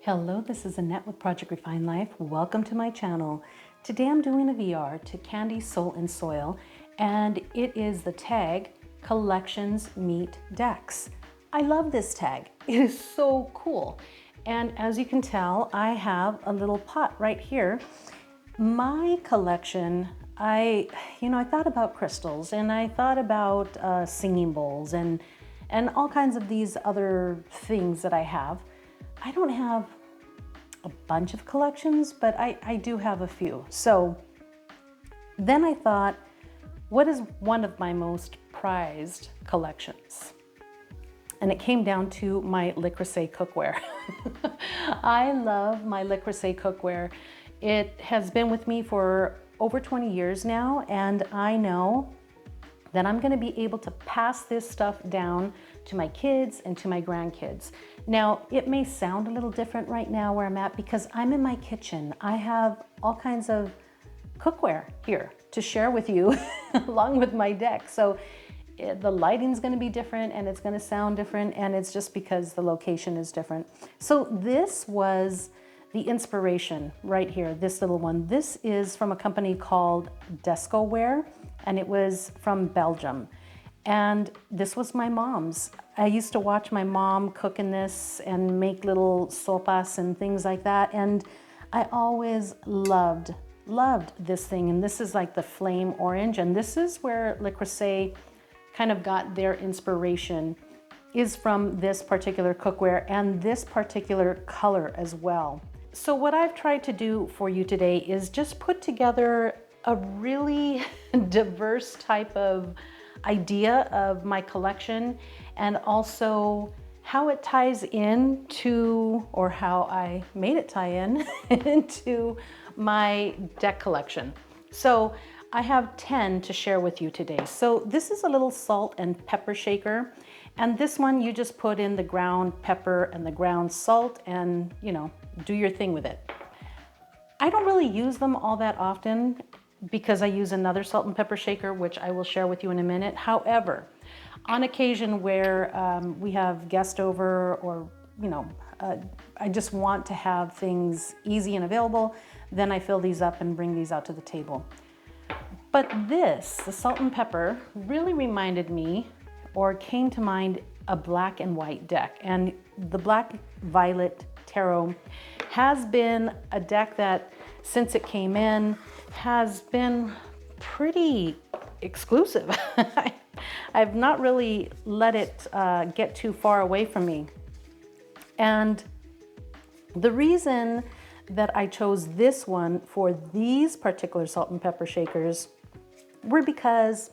Hello, this is Annette with Project Refine Life. Welcome to my channel. Today I'm doing a VR to Candy, Soul, and Soil, and it is the tag Collections Meet Decks. I love this tag. It is so cool. And as you can tell, I have a little pot right here. My collection, I thought about crystals, and I thought about singing bowls and all kinds of these other things that I have. I don't have a bunch of collections, but I do have a few. So then I thought, what is one of my most prized collections? And it came down to my Le Creuset cookware. I love my Le Creuset cookware. It has been with me for over 20 years now, and I know that I'm going to be able to pass this stuff down to my kids and to my grandkids. Now, it may sound a little different right now where I'm at because I'm in my kitchen. I have all kinds of cookware here to share with you along with my deck. So the lighting's going to be different and it's going to sound different, and it's just because the location is different. So this was the inspiration right here, this little one. This is from a company called Descoware, and it was from Belgium. And this was my mom's. I used to watch my mom cook in this and make little sopas and things like that. And I always loved this thing. And this is like the flame orange. And this is where Le Creuset kind of got their inspiration, is from this particular cookware and this particular color as well. So what I've tried to do for you today is just put together a really diverse type of idea of my collection, and also how it ties in to, or how I made it tie in into my deck collection. So I have 10 to share with you today. So this is a little salt and pepper shaker, and this one you just put in the ground pepper and the ground salt and do your thing with it. I don't really use them all that often because I use another salt and pepper shaker, which I will share with you in a minute. However, on occasion where we have guests over, or I just want to have things easy and available, then I fill these up and bring these out to the table. But this, the salt and pepper, really reminded me, or came to mind, a black and white deck. And the Black Violet Tarot has been a deck that, since it came in, has been pretty exclusive. I've not really let it get too far away from me. And the reason that I chose this one for these particular salt and pepper shakers were because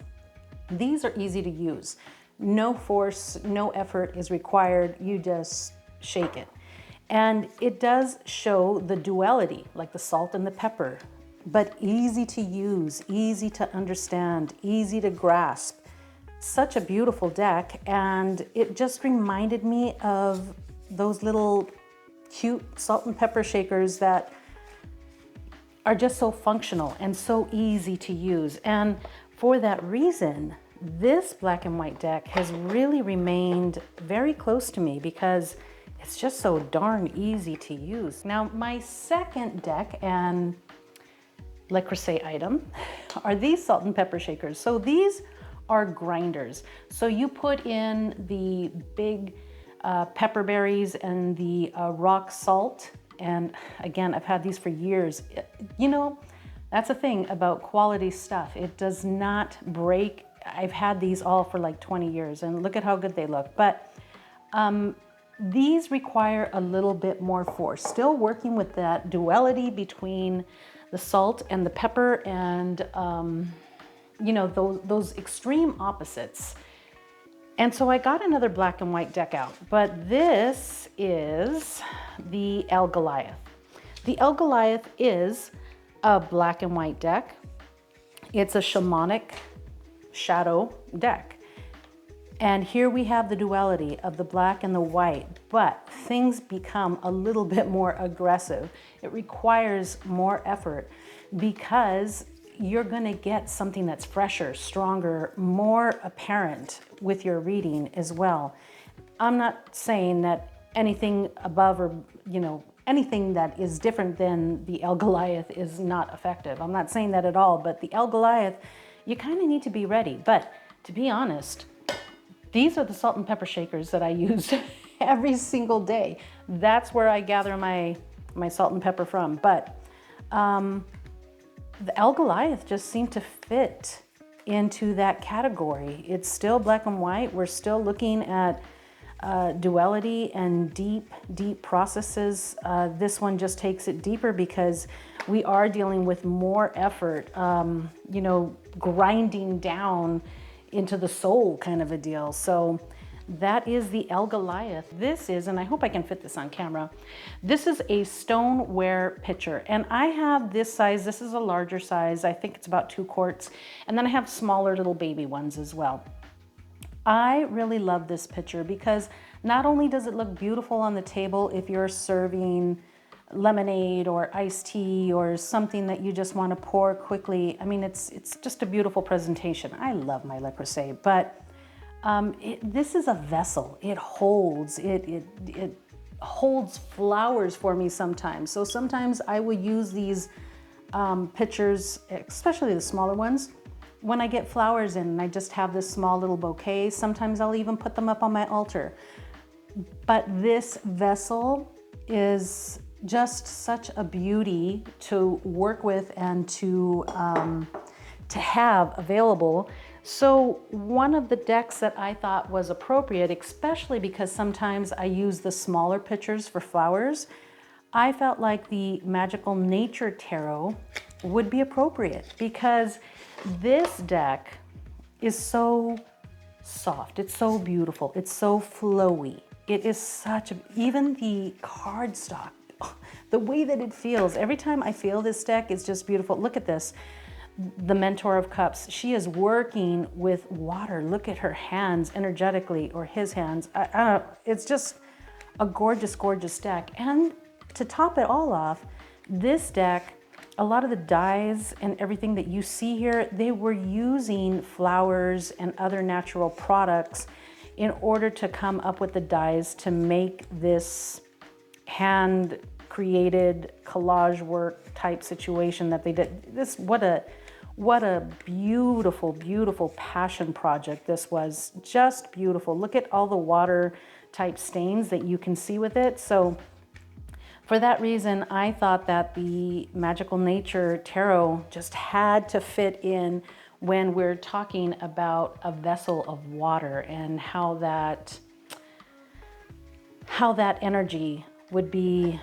these are easy to use. No force, no effort is required. You just shake it. And it does show the duality, like the salt and the pepper, but easy to use, easy to understand, easy to grasp. Such a beautiful deck, and it just reminded me of those little cute salt and pepper shakers that are just so functional and so easy to use. And for that reason, this black and white deck has really remained very close to me because it's just so darn easy to use. Now, my second deck and Le Creuset item are these salt and pepper shakers. So these are grinders. So you put in the big pepper berries and the rock salt. And again, I've had these for years. That's a thing about quality stuff. It does not break. I've had these all for like 20 years, and look at how good they look. But these require a little bit more force. Still working with that duality between the salt and the pepper, and those extreme opposites. And so I got another black and white deck out, but this is the El Goliath. The El Goliath is a black and white deck. It's a shamanic shadow deck. And here we have the duality of the black and the white, but things become a little bit more aggressive. It requires more effort because you're gonna get something that's fresher, stronger, more apparent with your reading as well. I'm not saying that anything above or, anything that is different than the El Goliath is not effective. I'm not saying that at all, but the El Goliath, you kind of need to be ready. But to be honest, these are the salt and pepper shakers that I use every single day. That's where I gather my salt and pepper from. But the El Goliath just seemed to fit into that category. It's still black and white. We're still looking at duality and deep processes. This one just takes it deeper because we are dealing with more effort, you know, grinding down into the soul kind of a deal. So that is the El Goliath. This is, and I hope I can fit this on camera, this is a stoneware pitcher. And I have this size. This is a larger size. I think it's about 2 quarts. And then I have smaller little baby ones as well. I really love this pitcher because not only does it look beautiful on the table if you're serving lemonade or iced tea or something that you just want to pour quickly. I mean, it's just a beautiful presentation. I love my Le Creuset, but this is a vessel. It holds flowers for me sometimes. So sometimes I will use these pitchers, especially the smaller ones, when I get flowers in and I just have this small little bouquet. Sometimes I'll even put them up on my altar. But this vessel is just such a beauty to work with and to have available. So one of the decks that I thought was appropriate, especially because sometimes I use the smaller pitchers for flowers, I felt like the Magical Nature Tarot would be appropriate because this deck is so soft, it's so beautiful, it's so flowy. It is such a, even the cardstock, the way that it feels, every time I feel this deck is just beautiful. Look at this, the Mentor of Cups. She is working with water. Look at her hands energetically, or his hands. I don't know, it's just a gorgeous, gorgeous deck. And to top it all off, this deck, a lot of the dies and everything that you see here, they were using flowers and other natural products in order to come up with the dies to make this hand created collage work type situation that they did. This, what a beautiful, beautiful passion project this was. Just beautiful. Look at all the water type stains that you can see with it. So for that reason, I thought that the Magical Nature Tarot just had to fit in when we're talking about a vessel of water and how that energy would be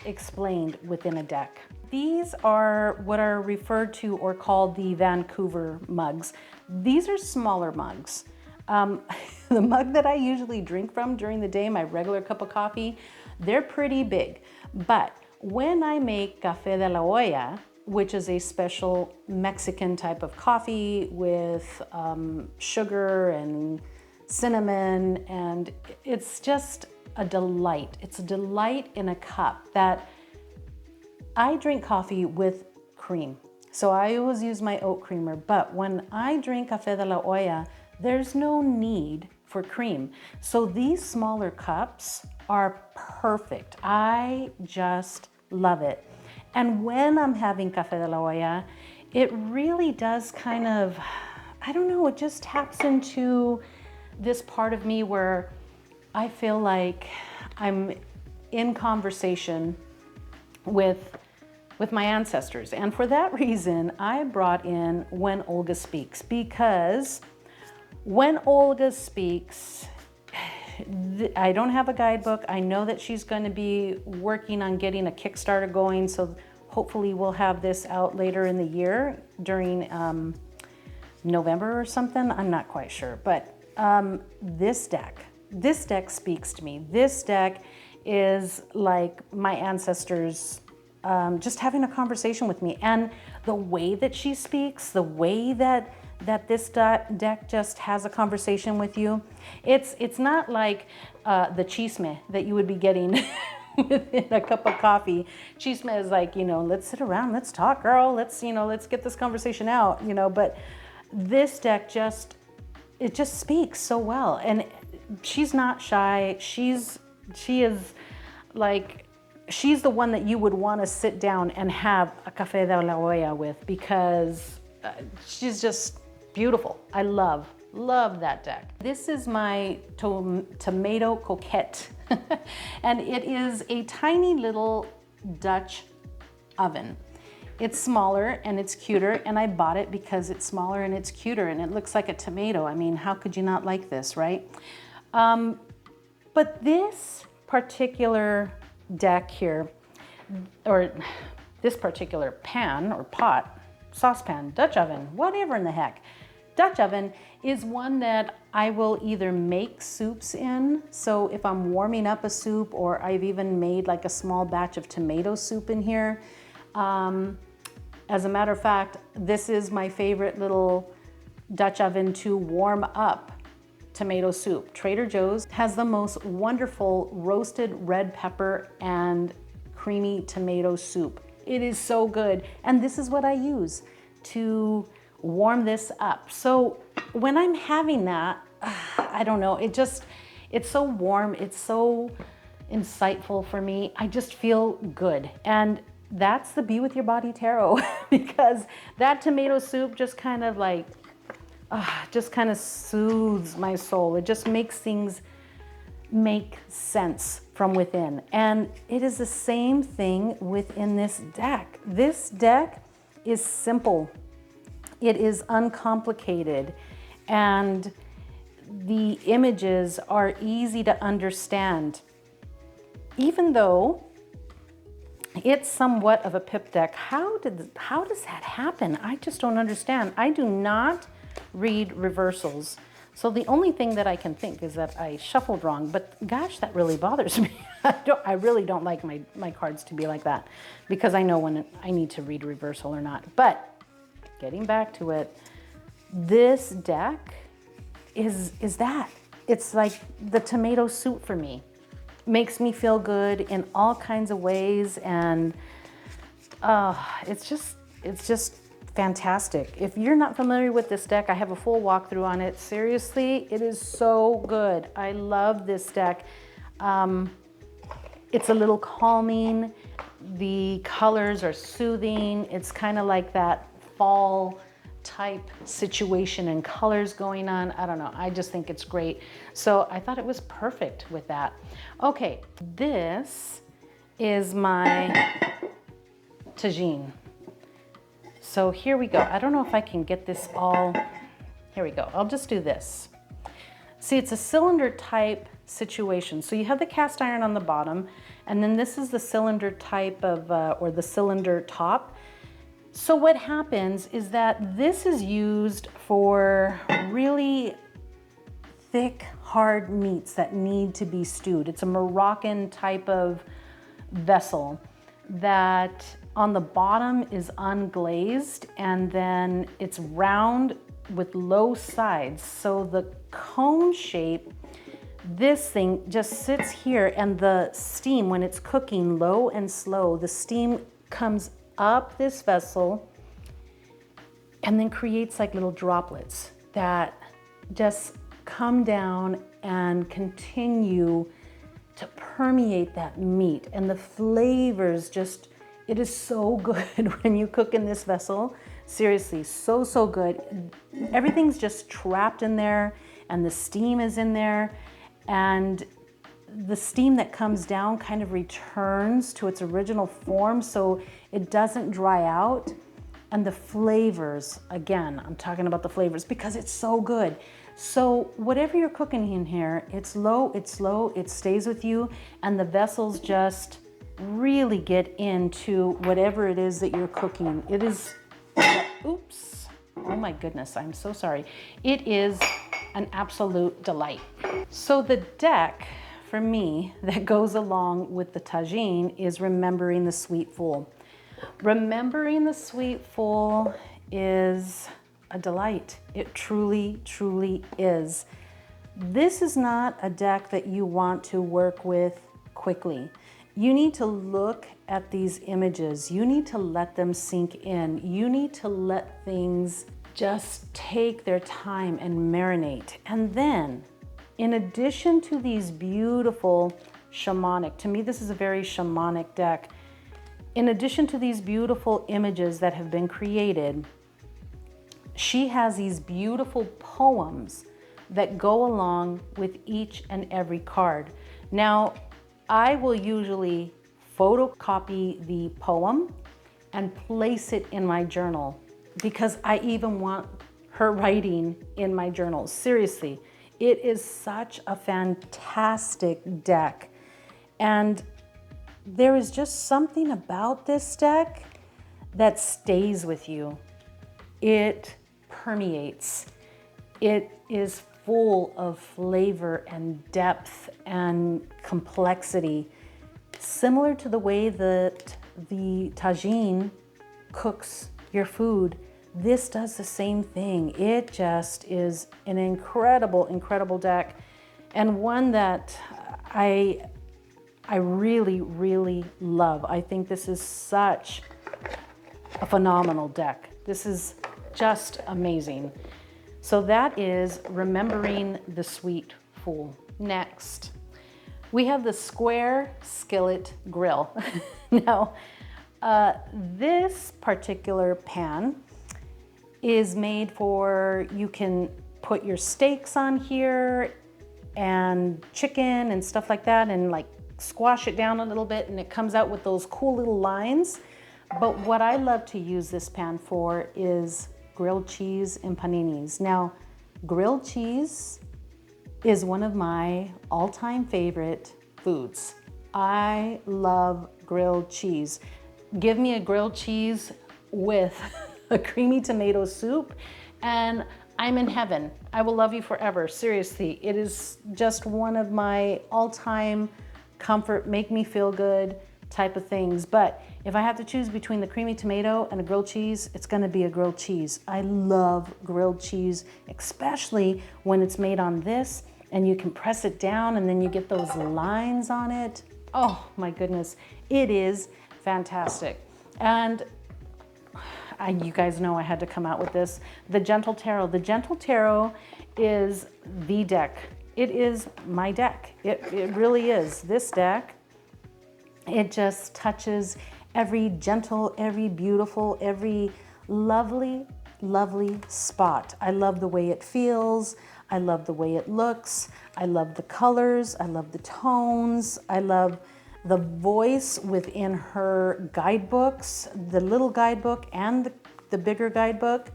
explained within a deck. These are what are referred to or called the Vancouver mugs. These are smaller mugs. The mug that I usually drink from during the day, my regular cup of coffee, they're pretty big. But when I make Café de la Olla, which is a special Mexican type of coffee with sugar and cinnamon, and it's just a delight. It's a delight in a cup. That I drink coffee with cream. So I always use my oat creamer, but when I drink Café de la Olla, there's no need for cream. So these smaller cups are perfect. I just love it. And when I'm having Café de la Olla, it really does kind of, I don't know, it just taps into this part of me where I feel like I'm in conversation with my ancestors. And for that reason, I brought in When Olga Speaks, because when Olga speaks, I don't have a guidebook. I know that she's going to be working on getting a Kickstarter going, so hopefully we'll have this out later in the year during November or something. I'm not quite sure, but this deck speaks to me. This deck is like my ancestors just having a conversation with me, and the way that she speaks, the way that this deck just has a conversation with you. It's not like the chisme that you would be getting within a cup of coffee. Chisme is like, let's sit around, let's talk, girl, let's get this conversation out, but this deck it just speaks so well. And she's not shy. She is like she's the one that you would want to sit down and have a café de la olla with, because she's just beautiful. I love that deck. This is my tomato coquette. And it is a tiny little Dutch oven. It's smaller and it's cuter, and I bought it because it's smaller and it's cuter and it looks like a tomato. I mean, how could you not like this, right? But this particular deck here, or this particular pan or pot, saucepan, Dutch oven, whatever in the heck, Dutch oven is one that I will either make soups in. So if I'm warming up a soup, or I've even made like a small batch of tomato soup in here. As a matter of fact, this is my favorite little Dutch oven to warm up tomato soup. Trader Joe's has the most wonderful roasted red pepper and creamy tomato soup. It is so good. And this is what I use to warm this up. So when I'm having that, I don't know, it's so warm, it's so insightful for me. I just feel good. And that's the Be With Your Body Tarot, because that tomato soup just kind of like, just kind of soothes my soul. It just makes things make sense from within. And it is the same thing within this deck. This deck is simple. It is uncomplicated, and the images are easy to understand. Even though it's somewhat of a pip deck, how does that happen? I just don't understand. I do not read reversals. So the only thing that I can think is that I shuffled wrong, but gosh, that really bothers me. I really don't like my cards to be like that, because I know when I need to read reversal or not. But getting back to it, this deck is that. It's like the tomato soup for me. Makes me feel good in all kinds of ways, and it's just fantastic. If you're not familiar with this deck, I have a full walkthrough on it. Seriously, it is so good. I love this deck. It's a little calming. The colors are soothing. It's kind of like that fall type situation and colors going on. I don't know. I just think it's great. So I thought it was perfect with that. Okay, this is my tagine. So here we go. I don't know if I can get this all. Here we go. I'll just do this. See, it's a cylinder type situation. So you have the cast iron on the bottom, and then this is the cylinder type of, or the cylinder top. So what happens is that this is used for really thick, hard meats that need to be stewed. It's a Moroccan type of vessel that on the bottom is unglazed, and then it's round with low sides. So the cone shape, this thing just sits here, and the steam, when it's cooking low and slow, the steam comes up this vessel and then creates like little droplets that just come down and continue to permeate that meat. And the flavors just, it is so good when you cook in this vessel. Seriously, so good. Everything's just trapped in there, and the steam is in there, and the steam that comes down kind of returns to its original form, so it doesn't dry out. And the flavors, again, I'm talking about the flavors because it's so good. So whatever you're cooking in here, it's low, it's slow, it stays with you, and the vessels just really get into whatever it is that you're cooking. It is, oops, oh my goodness, I'm so sorry. It is an absolute delight. So the deck for me that goes along with the tagine is Remembering the Sweet Fool. Remembering the Sweet Fool is a delight. It truly, truly is. This is not a deck that you want to work with quickly. You need to look at these images. You need to let them sink in. You need to let things just take their time and marinate. And then, in addition to these beautiful shamanic. To me, this is a very shamanic deck. In addition to these beautiful images that have been created, she has these beautiful poems that go along with each and every card. Now, I will usually photocopy the poem and place it in my journal because I even want her writing in my journal. Seriously, it is such a fantastic deck. And there is just something about this deck that stays with you. It permeates. It is full of flavor and depth and complexity, similar to the way that the tagine cooks your food. This does the same thing. It just is an incredible, incredible deck, and one that I really, really love. I think this is such a phenomenal deck. This is just amazing. So that is Remembering the Sweet Fool. Next, we have the square skillet grill. Now, this particular pan is made for, you can put your steaks on here and chicken and stuff like that, and like squash it down a little bit, and it comes out with those cool little lines. But what I love to use this pan for is grilled cheese and paninis. Now, grilled cheese is one of my all-time favorite foods. I love grilled cheese. Give me a grilled cheese with a creamy tomato soup and I'm in heaven. I will love you forever. Seriously, it is just one of my all-time comfort, make me feel good type of things. But if I have to choose between the creamy tomato and a grilled cheese, it's gonna be a grilled cheese. I love grilled cheese, especially when it's made on this and you can press it down and then you get those lines on it. Oh my goodness, it is fantastic. And you guys know I had to come out with this. The Gentle Tarot. The Gentle Tarot is the deck. It is my deck. It really is. This deck, it just touches every gentle, every beautiful, every lovely, lovely spot. I love the way it feels. I love the way it looks. I love the colors. I love the tones. I love the voice within her guidebooks, the little guidebook and the bigger guidebook.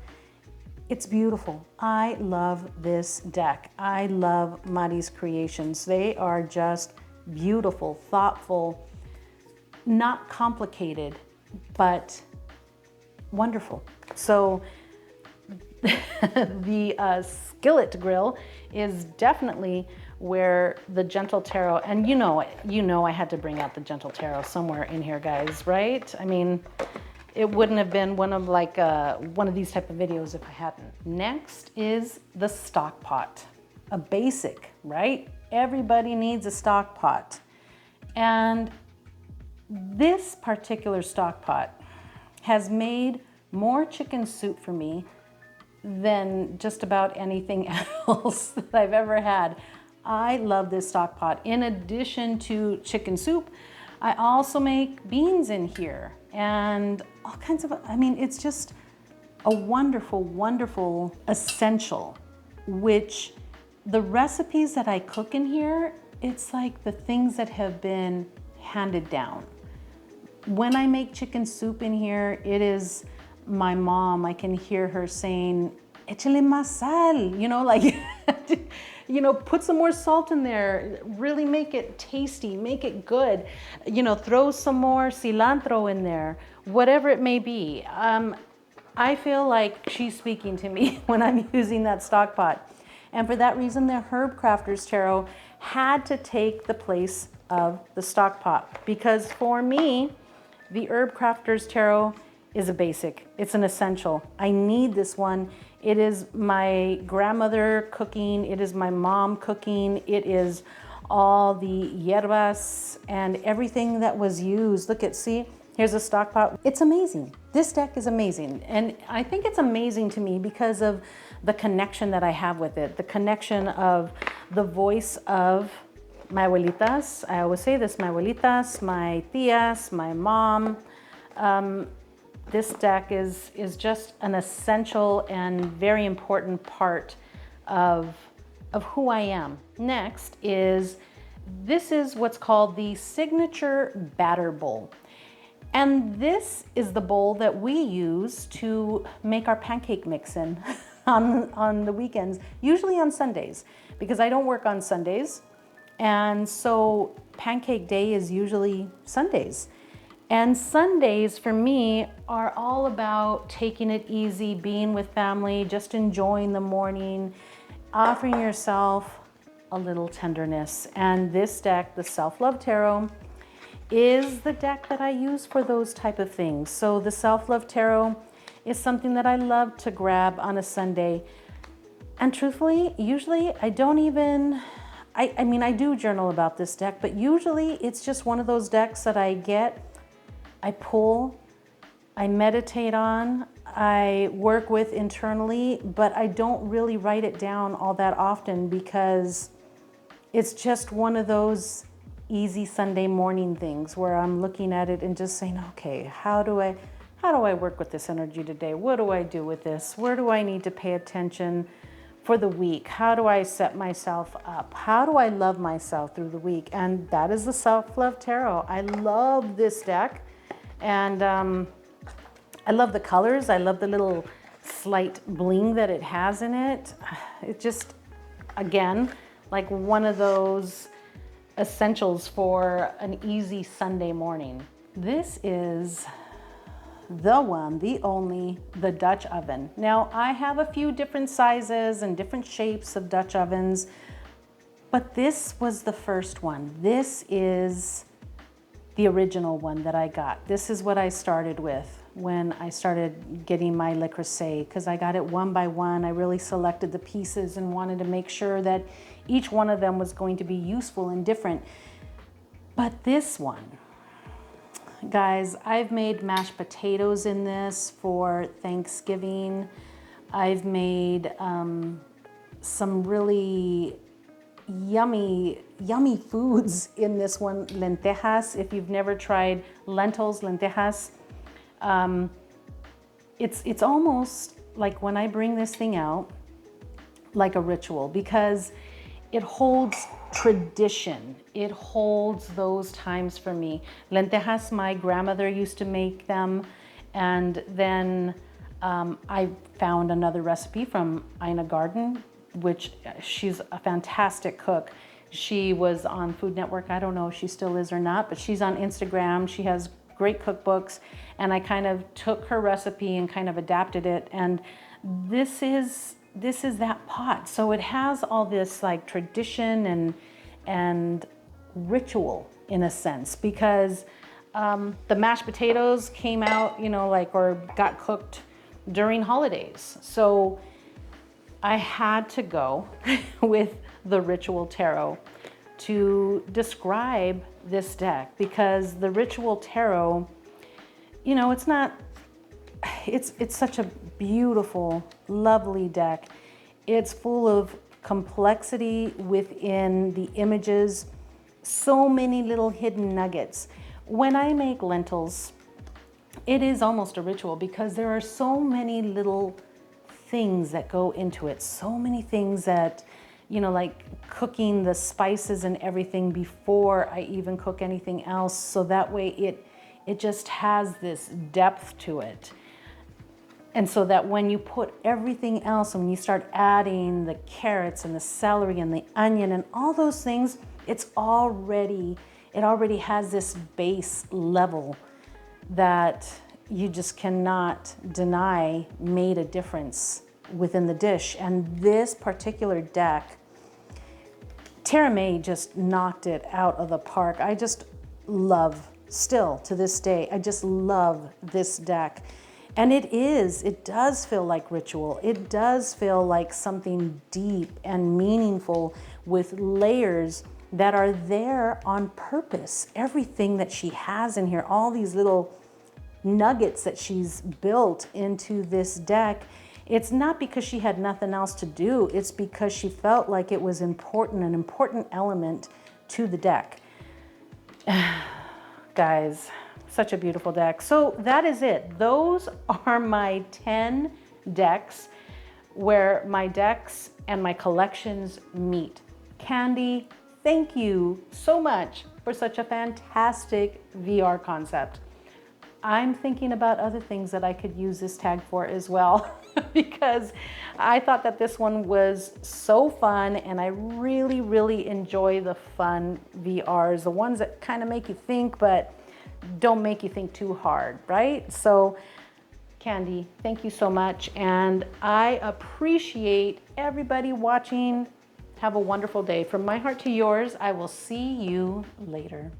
It's beautiful. I love this deck. I love Mari's creations. They are just beautiful, thoughtful, not complicated, but wonderful. So the skillet grill is definitely where the Gentle Tarot, and you know I had to bring out the Gentle Tarot somewhere in here, guys, right? I mean, it wouldn't have been one of these type of videos if I hadn't. Next is the stock pot, a basic, right? Everybody needs a stock pot. And this particular stock pot has made more chicken soup for me than just about anything else that I've ever had. I love this stock pot. In addition to chicken soup, I also make beans in here and all kinds of, I mean, it's just a wonderful, wonderful essential, which the recipes that I cook in here, it's like the things that have been handed down. When I make chicken soup in here, it is my mom. I can hear her saying, échale más sal, you know, like, you know, put some more salt in there, really make it tasty, make it good, you know, throw some more cilantro in there, whatever it may be. I feel like she's speaking to me when I'm using that stock pot. And for that reason, the Herb Crafters Tarot had to take the place of the stock pot, because for me, the Herb Crafters Tarot is a basic. It's an essential. I need this one. It is my grandmother cooking. It is my mom cooking. It is all the hierbas and everything that was used. Look at, see, here's a stock pot. It's amazing. This deck is amazing. And I think it's amazing to me because of the connection that I have with it, the connection of the voice of my abuelitas, I always say this, my abuelitas, my tias, my mom. This deck is just an essential and very important part of who I am. Next is, this is what's called the signature batter bowl. And this is the bowl that we use to make our pancake mix in on the weekends, usually on Sundays, because I don't work on Sundays. And so pancake day is usually Sundays. And Sundays for me are all about taking it easy, being with family, just enjoying the morning, offering yourself a little tenderness. And this deck, the Self-Love Tarot, is the deck that I use for those type of things. So the Self-Love Tarot is something that I love to grab on a Sunday. And truthfully, usually I don't even, I mean, I do journal about this deck, but usually it's just one of those decks that I get, I pull, I meditate on, I work with internally, but I don't really write it down all that often because it's just one of those easy Sunday morning things where I'm looking at it and just saying, okay, how do I work with this energy today? What do I do with this? Where do I need to pay attention for the week? How do I set myself up? How do I love myself through the week? And that is the Self-Love Tarot. I love this deck. And I love the colors. I love the little slight bling that it has in it. It just, again, like one of those essentials for an easy Sunday morning. This is the one, the only, the Dutch oven. Now, I have a few different sizes and different shapes of Dutch ovens, but this was the first one. This is the original one that I got. This is what I started with when I started getting my Le Creuset, because I got it one by one. I really selected the pieces and wanted to make sure that each one of them was going to be useful and different. But this one, guys, I've made mashed potatoes in this for Thanksgiving. I've made some really yummy foods in this one. Lentejas, if you've never tried lentils, lentejas, it's almost like when I bring this thing out, like a ritual, because it holds tradition. It holds those times for me. Lentejas, my grandmother used to make them, and then I found another recipe from Ina Garden, which she's a fantastic cook. She was on Food Network. I don't know if she still is or not, but she's on Instagram. She has great cookbooks, and I kind of took her recipe and kind of adapted it. And this is that pot. So it has all this like tradition and ritual in a sense, because the mashed potatoes came out, or got cooked during holidays. So I had to go with the Ritual Tarot to describe this deck, because the Ritual Tarot, it's such a beautiful, lovely deck. It's full of complexity within the images, so many little hidden nuggets. When I make lentils, it is almost a ritual because there are so many little things that go into it, so many things that, like cooking the spices and everything before I even cook anything else, so that way it just has this depth to it. And so that when you put everything else, and when you start adding the carrots and the celery and the onion and all those things, it already has this base level that you just cannot deny made a difference within the dish. And this particular deck, Tara May just knocked it out of the park. I just love, still to this day, I just love this deck. And it does feel like ritual. It does feel like something deep and meaningful with layers that are there on purpose. Everything that she has in here, all these little nuggets that she's built into this deck, it's not because she had nothing else to do. It's because she felt like it was important, an important element to the deck. Guys, such a beautiful deck. So that is it. Those are my 10 decks where my decks and my collections meet. Candy, thank you so much for such a fantastic VR concept. I'm thinking about other things that I could use this tag for as well because I thought that this one was so fun, and I really, really enjoy the fun VRs, the ones that kind of make you think but don't make you think too hard, right? So Candy, thank you so much, and I appreciate everybody watching. Have a wonderful day. From my heart to yours, I will see you later.